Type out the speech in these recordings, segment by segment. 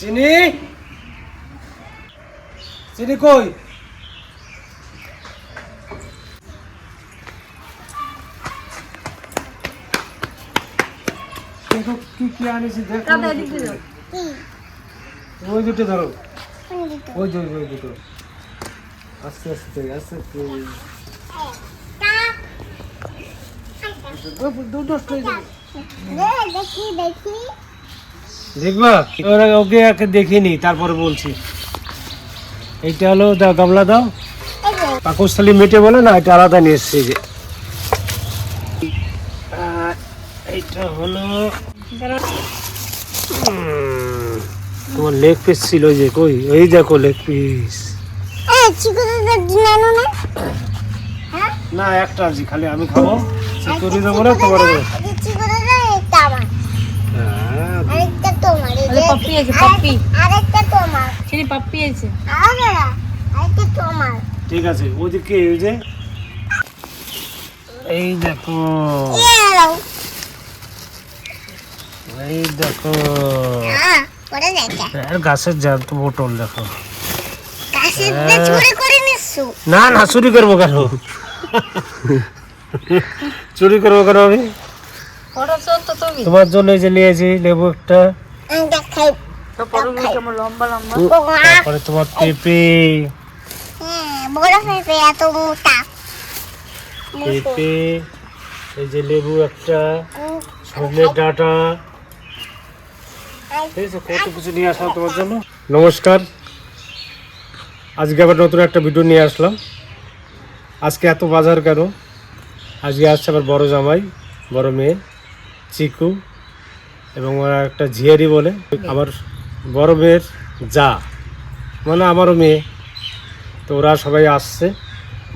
চিনি চিনি কই? দেখো কি কি আনিছি দেখো। ওই দুটো ধরো, ওই দুটো। আস্তে আস্তে আস্তে আস্তে। দেখবা ওরা ওকে একে দেখিনি, তারপরে বলছি। এইটা হলো দাও, গামলা দাও। পাকস্থলী মেটে বলে না, এটা আলাদা নিয়ে এসছে। যে এইটা হলো তোমার লেগ পিস ছিল যে, কই? এই দেখো লেগ পিস। না একটা আছে, খালি আমি খাবো। চিকুরি দেবো না তোমার? ঠিক আছে, ওদিকে এই যে, এই দেখো, এই দেখো গাছের জ্যান্ত পটল। দেখো না না, চুরি করবো কেন? চুরি করবো কেন আমি? তোমার জন্য এই যে নিয়েছি লেবু একটা, তারপরে তোমার পেঁপে, পেঁপে, এই যে লেবু একটা, সজনের ডাঁটা, কত কিছু নিয়ে আসলাম তোমার জন্য। নমস্কার, আজকে আবার নতুন একটা ভিডিও নিয়ে আসলাম। আজকে এত বাজার কেন? আজকে আসছে আবার বড় জামাই, বড় মেয়ে চিকু, এবং ওরা একটা ঝিয়ারি বলে, আমার বড় মেয়ের যা, মানে আমারও মেয়ে। তো ওরা সবাই আসছে,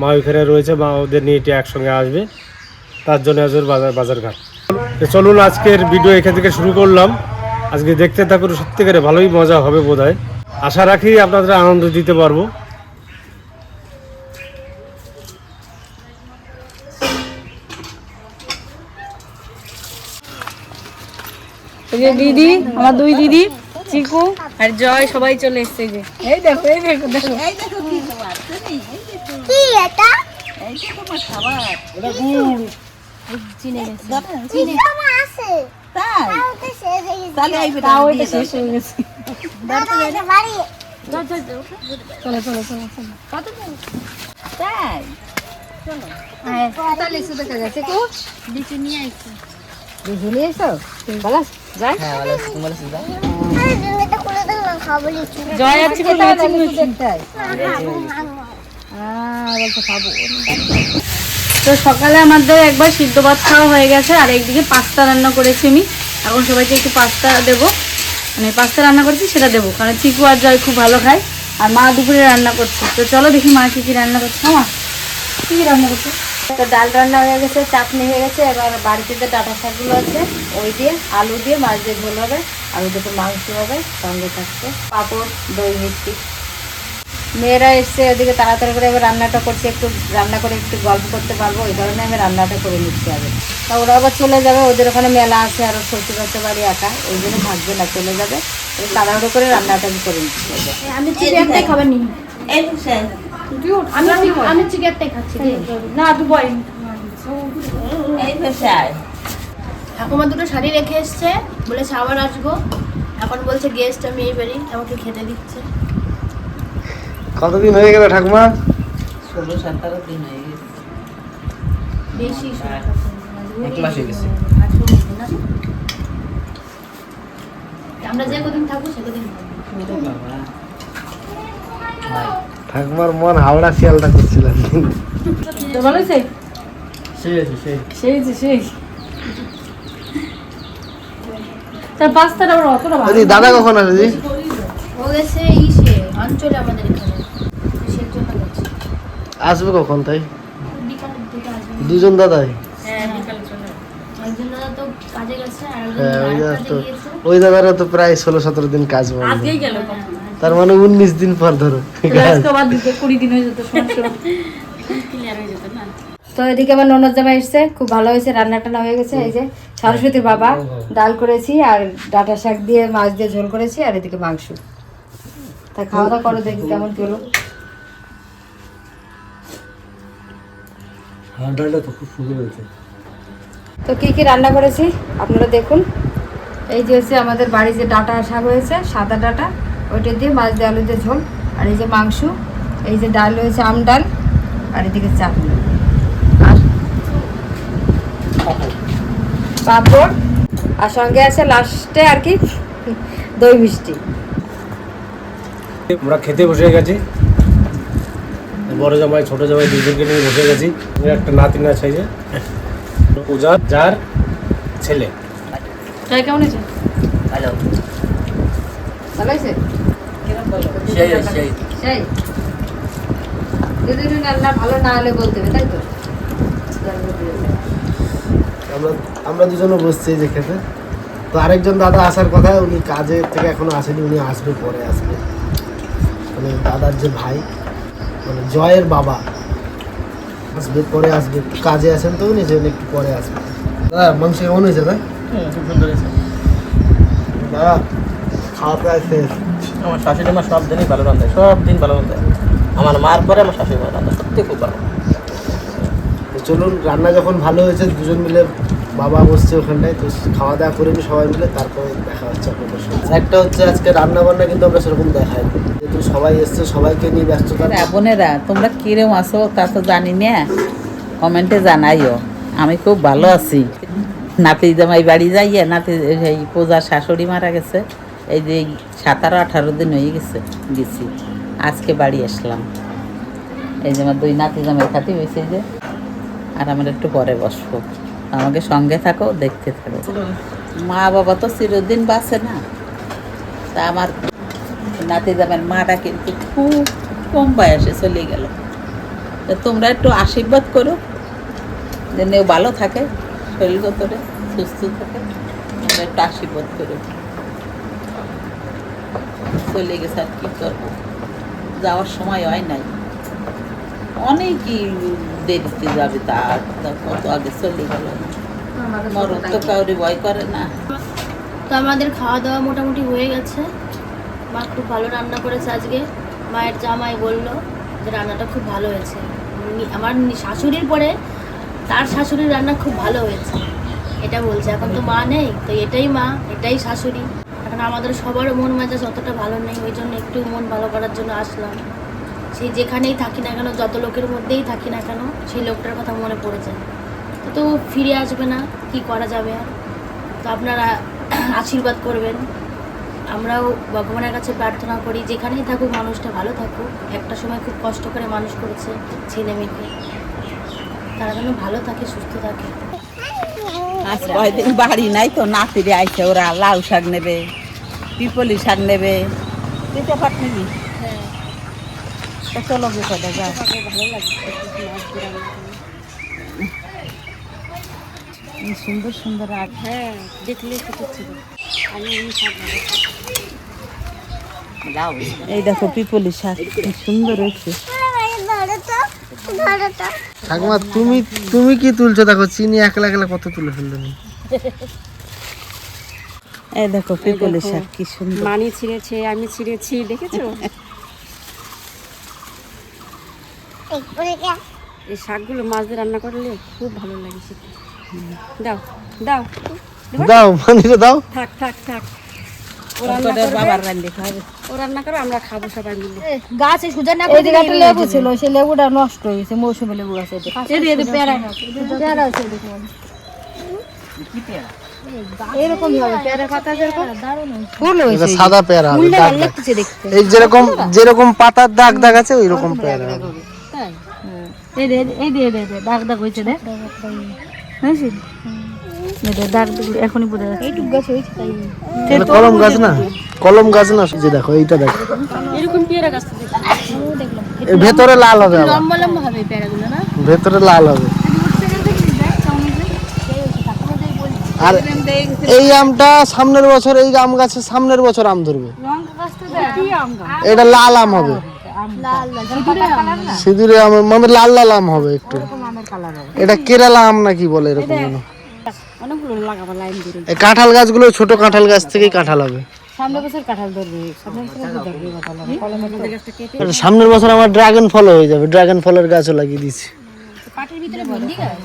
মা ওইখানে রয়েছে, মা ওদের নিয়ে এটা একসঙ্গে আসবে, তার জন্য আজ বাজারঘাট। তো চলুন আজকের ভিডিও এখান থেকে শুরু করলাম। আজকে দেখতে থাকুন, সত্যিকারে ভালোই মজা হবে বোধহয়। আশা রাখি আপনাদের আনন্দ দিতে পারবো। দিদি, আমার দুই দিদি চিকু আর জয় সবাই চলে এসছে। যে এই দেখো, এই দেখো, দেখো কি এটা? এইটা তোমার খাবার। এটা গুড়। চিনে গেছে, চিনি আছে তাই তাওতে শেষ হয়ে গেছে। তাহলে আইবে, তাও এটা শেষ হয়ে গেছে। দাদা এটা বাড়ি চলো চলো চলো চলো, কত তাই চলো। কোথা লিচু দেখা গেছে? কো লিচু নিয়ে আইছি। লিচু নিয়ে এসো? ভালো যাই। হ্যাঁ ভালো আছি, তোমার আছে? যাই। আরে জমিটা খুলে দাও না, খাবো লিচু। জয় আছে কি লিচু দেখতাই? বলতে খাবো। তো সকালে আমাদের একবার সিদ্ধ ভাত খাওয়া হয়ে গেছে, আর একদিকে পাস্তা রান্না করেছি আমি। এখন সবাইকে একটু পাস্তা দেবো, মানে পাস্তা রান্না করেছি সেটা দেবো, কারণ চিকু আর জয় খুব ভালো খায়। আর মা দুপুরে রান্না করছে, তো চলো দেখি মা কী কী রান্না করছে। মা কী কী রান্না করছে? তো ডাল রান্না হয়ে গেছে, চাটনি হয়ে গেছে। এবার বাড়িতে যে ডাঁটা শাকগুলো আছে ওই দিয়ে, আলু দিয়ে, মাছ দিয়ে ঝোল হবে, আর ওই দুটো মাংস হবে, সঙ্গে থাকছে পাঁপড়, দই মিষ্টি। মেয়েরা এসছে ওদিকে, তাড়াতাড়ি করে এবার রান্নাটা করছে, একটু রান্না করে একটু গল্প করতে পারবো, এই কারণে আমি রান্নাটা করে নিচ্ছি আগে। তা ওরা আবার চলে যাবে, ওদের ওখানে মেলা আছে, আরও শ্বশুর বাচ্চা বাড়ি একা, ওই জন্য থাকবে না, চলে যাবে। তাড়াহুড়ো করে রান্নাটা আমি করে নিচ্ছি। আমি চিকেনটাই খাবার নি। আমি চিকেনটাই খাচ্ছি না, তুই বল। ঠাকুমা দুটো শাড়ি রেখে এসছে, বলেছে আবার আসবো। এখন বলছে গেস্ট, আমি এই বাড়ি, আমাকে খেতে দিচ্ছে। কতদিন হয়ে গেল ঠাকুমা? 16-17 দিন হয়ে গেছে। বেশি এক মাস হয়ে গেছে। আমরা যে কদিন থাকবো সে কদিন ঠাকুমার মন হাওড়া শিয়ালদা করছিলাম। তো ভালো হয়েছে? সেই সেই তার পাস্তাটা আবার অতটা ভালো। দাদা কখন আসবে? ও গেছে ইসে অঞ্চলে, আমাদের এখানে, সের জন্য যাচ্ছে। আসবে কখন? তাই বিকালের দিকে আসবে। দুজন দাদাই? হ্যাঁ বিকালে চলে আসবে। একজন দাদা তো কাজে গেছে, আর হ্যাঁ, ওই একজন দাদা কাজে তো, গিয়েছে। ওই দাদারা তো প্রায় 16-17 দিন কাজ বন্ধ। আজকেই গেল, তার মানে 19 দিন পর ধরো আজকে আবার 20 দিন হয়ে যেত, সমস্যা ক্লিয়ার হয়ে যেত না। তো এদিকে আমার ননদ জামাই এসছে, খুব ভালো হয়েছে, রান্না টান্না হয়ে গেছে। এই যে সরস্বতীর বাবা ডাল করেছি আর ডাঁটা শাক দিয়ে মাছ দিয়ে ঝোল করেছি, আর এদিকে মাংস। তা খাওয়া দাওয়া করো, দেখি কেমন হলো। ডালটা তো খুব সুন্দর হয়েছে। তো কি কি রান্না করেছি আপনারা দেখুন। এই যে হচ্ছে আমাদের বাড়ি যে ডাঁটা শাক হয়েছে, সাদা ডাঁটা, ওইটা দিয়ে মাছ দিয়ে আলু দিয়ে ঝোল, আর এই যে মাংস, এই যে ডাল হয়েছে আম ডাল, আর এদিকে চাটনি আর পাঁপড়, আর সঙ্গে আছে লাস্টে আর কি দই মিষ্টি। আমরা খেতে বসে গেছি, বড় জামাই ছোট জামাই দুজনকে নিয়ে বসে গেছি। একটা নাতি না চাইছে, পূজা যার ছেলে। চাই কেমন হয়েছে? ভালো ভালো হয়েছে? সেই সেই সেই যদি রান্না ভালো না হলে বলতে হবে, তাই তো? আমরা দুজনে বসছি এই যে খেতে। তো আরেকজন দাদা আসার কথা, উনি কাজে থেকে এখনো আসেনি, উনি আসবে, পরে আসবে। মানে দাদার যে ভাই, মানে জয়ের বাবা আসবে, পরে আসবে, একটু কাজে আসেন তো উনি, সেজন্য একটু পরে আসবে। দাদা মাংস কেমন হয়েছে? দাদা খুব সুন্দর হয়েছে। দাদা খাওয়া প্রায় শেষ। আমার শাশুড়ি মা সব দিনই ভালো রান্ধায়, সব দিন ভালো রান্ধায়। আমার মার পরে আমার শাশুড়ি মা রান্না সত্যি খুব ভালো। তো চলুন, রান্না যখন ভালো হয়েছে, দুজন মিলে বাবা বসছে ওখানটায়, তো খাওয়া দাওয়া করে নিই সবাই মিলে, তারপর দেখা হচ্ছে আপনাদের সাথে। একটা হচ্ছে আজকে রান্না বান্না কিন্তু আমরা সেরকম দেখাই, যেহেতু সবাই এসছে, সবাইকে নিয়ে ব্যস্ততা। বোনেরা তোমরা কিরম আছো তা তো জানি না, কমেন্টে জানাইও। আমি খুব ভালো আছি। নাতি জামাই বাড়ি যাইয়ে নাতি এই পূজার শাশুড়ি মারা গেছে, এই যে 17-18 দিন হয়ে গেছি, আজকে বাড়ি আসলাম। এই যে আমার 2 নাতি জামাই খাতি হয়েছে যে, আর আমার একটু পরে বসবো। আমাকে সঙ্গে থাকো, দেখতে থাকো। মা বাবা তো চিরদিন বাঁচে না, তা আমার নাতি জামাইয়ের মাটা কিন্তু খুব কম বয়সে চলে গেল। তা তোমরা একটু আশীর্বাদ করো যেন ও ভালো থাকে, শরীরগত সুস্থ থাকে, তোমরা একটু আশীর্বাদ করো। চলে গেছে, আর কি করবো, যাওয়ার সময় হয় নাই, অনেকই দেরিতে যাবে, তার কত আগে চলে গেল। মরণ তো কাউরি ভয় করে না। তো আমাদের খাওয়া দাওয়া মোটামুটি হয়ে গেছে। মা খুব ভালো রান্না করেছে আজকে। মায়ের জামাই বলল যে রান্নাটা খুব ভালো হয়েছে। আমার শাশুড়ির পরে তার শাশুড়ির রান্না খুব ভালো হয়েছে, এটা বলছে। এখন তো মা নেই, তো এটাই মা, এটাই শাশুড়ি। এখন আমাদের সবার মন মেজাজ অতটা ভালো নেই, ওই জন্য একটু মন ভালো করার জন্য আসলাম। সেই যেখানেই থাকি না কেন, যত লোকের মধ্যেই থাকি না কেন, সেই লোকটার কথা মনে পড়ে যায়। তো ফিরে আসবে না, কি করা যাবে আর। তো আপনারা আশীর্বাদ করবেন, আমরাও ভগবানের কাছে প্রার্থনা করি যেখানেই থাকুক মানুষটা ভালো থাকুক। একটা সময় খুব কষ্ট করে মানুষ করেছে ছেলে মেয়েকে, তারা যেন ভালো থাকে, সুস্থ থাকে। আজ কয়দিন বাড়ি নাই তো, নাতিরে আইছে, ওরা লাউ শাক নেবে, পিপলি শাক নেবে, দিতে পার নিবি। তো চলো বিপদে যাও। সুন্দর সুন্দর আগ, হ্যাঁ দেখলে এই দেখো পিপলি শাক কি সুন্দর হয়েছে। ঠাকুমা তুমি কি তুলছো? দেখো চিনি একলা একলা কত তুলে ফেললেন। এই দেখো পিপলি শাক কি সুন্দর। মানি ছিঁড়েছে, আমি ছিঁড়েছি, দেখেছো? এই শাকগুলো মাছ দিয়ে রান্না করলে খুব ভালো লাগে খেতে। দাও দাও দাও মানিটা দাও। থাক থাক থাক, বাবার রান্না খাবে, ও রান্না করো, আমরা খাবো সবাই মিলে। গাছে সুজার না এই দিকে একটা লেবু ছিল, সেই লেবুটা নষ্ট হয়ে গেছে, মৌসুমী লেবু আছে। এরকম হবে পেয়ারা পাতা, যেরকম ফুল এটা হয়েছে, সাদা পেয়ারা হবে, ফুলটা দাগ ভালো দাগ। লাগতেছে দেখতে। এই যেরকম পাতার দাগ দাগ আছে ওই রকম পেয়ারা হবে। তাই এই দে এই দে দে দে, দাগ দাগ হয়েছে, দেখ হয়েছে, দাগ এখনই বোঝা যাচ্ছে। এইটুকু গাছ হয়েছে, তাই এটা কলম গাছ না, কলম গাছ না, যে দেখো এইটা দেখো, এরকম পেয়ারা গাছ এর ভেতরে লাল হবে, আবার লম্বা লম্বা হবে এই পেয়ারাগুলো না। ভেতরে লাল হবে। আর এই আমটা সামনের বছর, এই আম গাছে সামনের বছর আম ধরবে। এটা লাল আম হবে, সিঁদুরে আম মানে লাল লাল আম হবে একটু। এটা কেরালা আম নাকি বলে এরকম যেন। অনেকগুলো লাগাবো লাইন ধরে। এই কাঁঠাল গাছগুলো ছোট কাঁঠাল গাছ থেকেই কাঁঠাল হবে। সামনের বছর কাঁঠাল ধরবে, সামনের বছর ধরবে কাঁঠাল হবে। কলমের মধ্যে গাছটা কেটে আর সামনের বছর আমার ড্রাগন ফল হয়ে যাবে, ড্রাগন ফলের গাছও লাগিয়ে দিয়েছি। পাটের ভিতরে ভেন্ডি গাছ।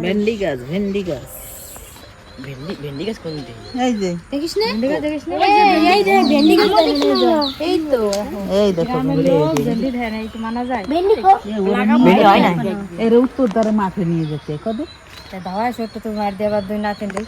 ভেন্ডি গাছ ভেন্ডি গাছ ভেন্ডি গাছ কোনটি? এই যে দেখিস না? দেখিস না? এই যে ভেন্ডি গাছ এই তো এই দেখো জলদি ধ্যান এই তো মানা যায়। ভেন্ডি হয় না এর উত্তর দ্বারে মাঠে নিয়ে যেতে কত ধাওয়া সত্য তো মার দেবার দুই না তিনটে।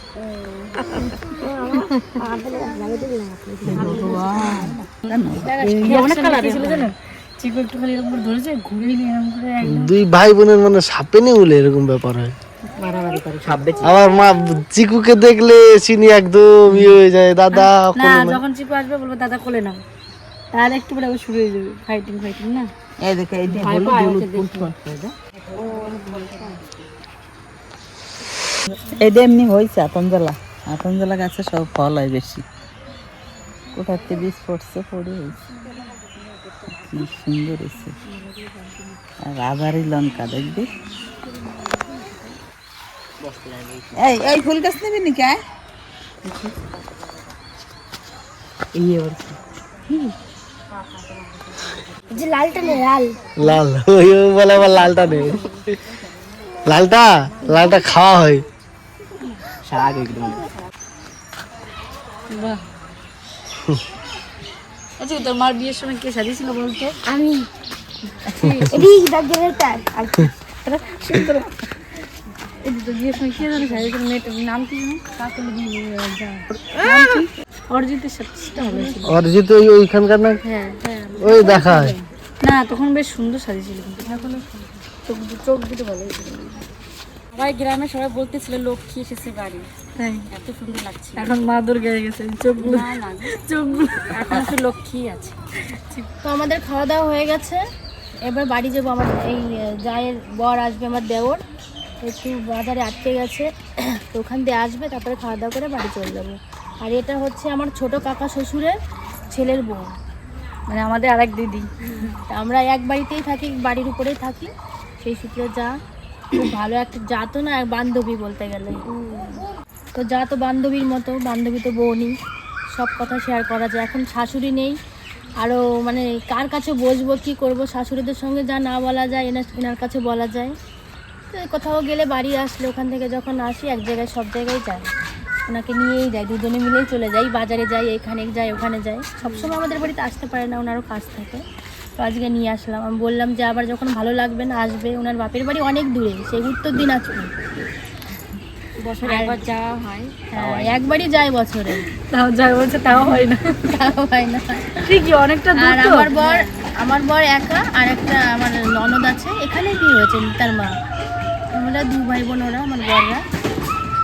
অনেক কালার ছিল জানেন, চিকু একটু খালি এরকম করে ধরেছে, ঘুরে নিয়ে এরকম করে একদম দুই ভাই বোনের মানে সাপে নিয়ে উলে এরকম ব্যাপার হয়। মারামারি করে। আমার মা চিকুকে দেখলে চিনি একদম ইয়ে হয়ে যায়, দাদা না কোলে নাও। যখন চিকু আসবে বলবো দাদা কোলে নাও, তাহলে একটু পরে আবার শুরু হয়ে যাবে ফাইটিং ফাইটিং না। এই দেখো এই যে ভয় হলুদ পায় হলুদ ওকে ফুল দেখে। ফুটছে এটা। এটা এমনি হয়েছে আতঞ্জলা গাছে সব ফল হয় বেশি, কোথাতে বীজ পড়ছে পড়ে হয়েছে, কি সুন্দর হয়েছে। আর আবারই লঙ্কা দেখবি, এই এই ফুল গাছ নেবি নাকি আয়? যে লালটা নে লাল লাল ওই বলে আবার লালটা নেই, লালটা খাওয়া হয়। শাক একদম। বাহ। আচ্ছা তোর মার বিয়ের সময় কে সাজিয়েছিল বলতো? আমি এদিকে দাগের এটা আর এই যে তোর বিয়ের সময় কে জানে সাজিয়েছিল মেয়েটার নাম কি জানো? কাকুলি অরিজিতের সাথে ভালো ছিল। অরিজিৎ ওইখানকার না, হ্যাঁ হ্যাঁ ওই দেখা হয়। না তখন বেশ সুন্দর সাজিয়েছিল, কিন্তু এখন চোখ দুটো ভালো হয়েছিল। সবাই গ্রামে সবাই বলতেছিল লক্ষ্মী এসেছে বাড়ি, তাই এত সুন্দর লাগছে। এখন মা দুর্গা হয়ে গেছে, চোখগুলো চোখগুলো এখন তো লক্ষ্মী আছে। তো আমাদের খাওয়া দাওয়া হয়ে গেছে, এবার বাড়ি যাবো। আমার এই জায়ের বর আসবে, আমার দেওর একটু বাজারে আটকে গেছে, তো ওখান দিয়ে আসবে, তারপরে খাওয়া দাওয়া করে বাড়ি চলে যাবো। আর এটা হচ্ছে আমার ছোট কাকা শ্বশুরের ছেলের বউ, মানে আমাদের আরেক দিদি। তা আমরা এক বাড়িতেই থাকি, বাড়ির উপরেই থাকি, সেই সূত্রে যা খুব ভালো একটা যা তো না, বান্ধবী বলতে গেলে। তো যা তো বান্ধবীর মতো, বান্ধবী তো বোনই, সব কথা শেয়ার করা যায়। এখন শাশুড়ি নেই, আরও মানে কার কাছে বসবো, কী করবো, শাশুড়িদের সঙ্গে যা না বলা যায় এনার কাছে বলা যায়। তো কোথাও গেলে বাড়ি আসলে ওখান থেকে যখন আসি এক জায়গায় সব জায়গায় যাই, ওনাকে নিয়েই যাই, দুজনে মিলেই চলে যাই, বাজারে যাই, এখানে যাই ওখানে যাই। সবসময় আমাদের বাড়িতে আসতে পারে না, ওনারও কাজ থাকে, তো আজকে নিয়ে আসলাম। আমি বললাম যে আবার যখন ভালো লাগবে না আসবে, ওনার বাপের বাড়ি অনেক দূরে, সেই উত্তর দিনাজপুর। বছরে একবার যাওয়া হয়, হ্যাঁ একবারই যায় বছরে, তাও যাই বলছে তাও হয় না, তাও হয় না। ঠিকই অনেকটা দূর আর তো। আমার বর একা, আর একটা আমার ননদ আছে, এখানেই বিয়ে হয়েছে তার মা। আমরা দু ভাই বোন, ওরা আমার বররা,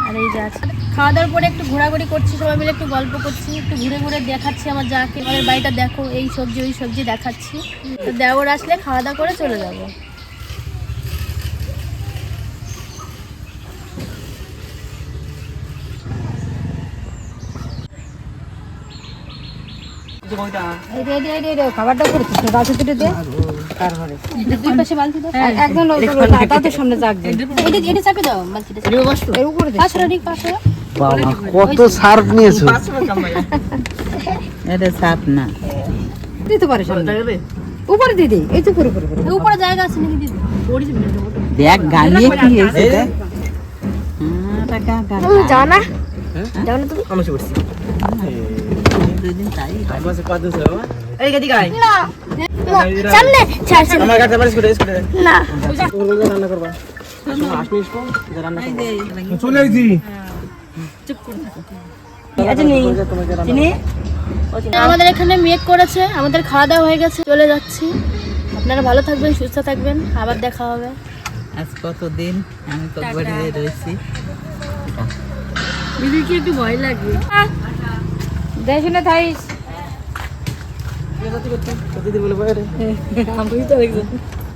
আর এই যে আছে। খাওয়া দাওয়ার পরে একটু ঘোরাঘুরি করছি, সবাই মিলে একটু গল্প করছি, একটু ঘুরে ঘুরে দেখাচ্ছি আমার যাকে, আমাদের বাড়িটা দেখো, এই সবজি ওই সবজি দেখাচ্ছি। তো দেওর আসলে খাওয়া দাওয়া করে চলে যাবো। খাবারটা করেছিস বালতি দুটো দিয়ে দুই পাশে বালতি দাও, একদম তাদের সামনে জাগবে, এটা চাপে দাও বালতিটা, এর উপরে দে। পাশে ঠিক পাশে। বাবা কত সার্ফ নিয়েছো। এটা সাপ না, দিতে পারে সামনে উপরে দিদি, এই তো উপরে উপরে উপরে জায়গা আছে নাকি দিদি? দেখ গালিয়ে কি হয়েছে দেখ। টাকা যাও না যাও না তুমি আমি বসছি। দুদিন তাই আমি বসে কত দিছো বাবা? এই দিকে আয়। না সামনে ছাড় ছাড় আমার কাছে পারিস করে স্কুলে। না রান্না করবা। আসনি এসো, রান্না করবা। চলে আইছি। আমাদের এখানে মেঘ করেছে, আমাদের খাওয়া দাওয়া হয়ে গেছে, চলে যাচ্ছি। আপনারা ভালো থাকবেন, সুস্থ থাকবেন, আবার দেখা হবে। আজ কতদিন আমি তো বাড়িতে রয়েছি। দিদি কি একটু ভয় লাগে, দেখি না থাইস দিদি বলে বাইরে। আমি তো একজন